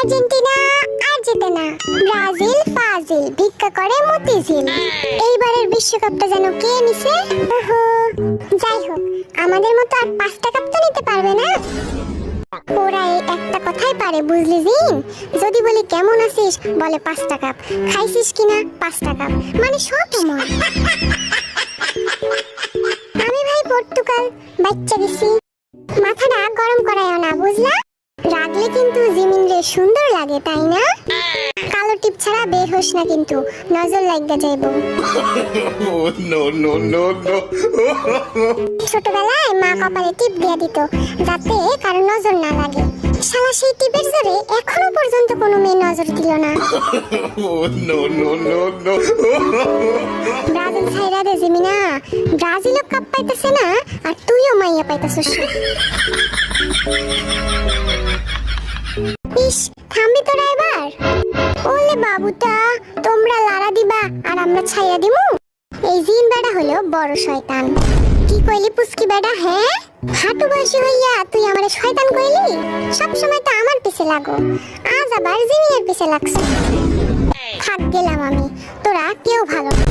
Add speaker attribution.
Speaker 1: Argentina আর জেতে না, Brazil ফাজিল ভিক্ষা করে মতিঝিল। এইবারের বিশ্বকাপটা যেন কে নিছে। ওহো, যাই হোক, আমাদের মতো আর 5টা কাপ তো নিতে পারবে না। ওরা এই একটা কথাই পারে, বুঝলি জিন? যদি বলি কেমন আছিস, বলে 5টা কাপ। খাইছিস কিনা, 5টা কাপ, মানে সব সময়। আমি ভাই পর্তুগাল, বাচ্চা গেছি। মাথাটা গরম করায়ও না, বুঝলা? রাগলে কিন্তু জিমিন রে সুন্দর লাগে, তাই না? কালো টিপ ছাড়া বের হোস না কিন্তু, নজর লাগা যাইব। ছোটবেলায় মা কপালে টিপ দিয়ে দিত, যাতে কারো নজর না লাগে। শালা সেই টিপের জোরে এখনো পর্যন্ত কোনো মেয়ে নজর দিল না। ব্রাজিল ছাইরা দে জিমিনা, ব্রাজিলও কাপ পাইতেছে না, আর তুইও মাইয়া পাইতেছিস। ইস, থামবি তোরা এবার? ওলে বাবুটা, তোমরা লাড়া দিবা আর আমরা ছাইয়া দিমু? এই জিন বেড়া হলো বড় শয়তান। কি কইলি পুচকি বেড়া? হ্যাঁ, হাঁটু বয়সী হইয়া তুই আমারে শয়তান কইলি? সব সময় তো আমার পিছে লাগো, আজ আবার জিমিনের পিছে লাগছে। থাক গেলাম আমি, তোরা কেউ ভালো না।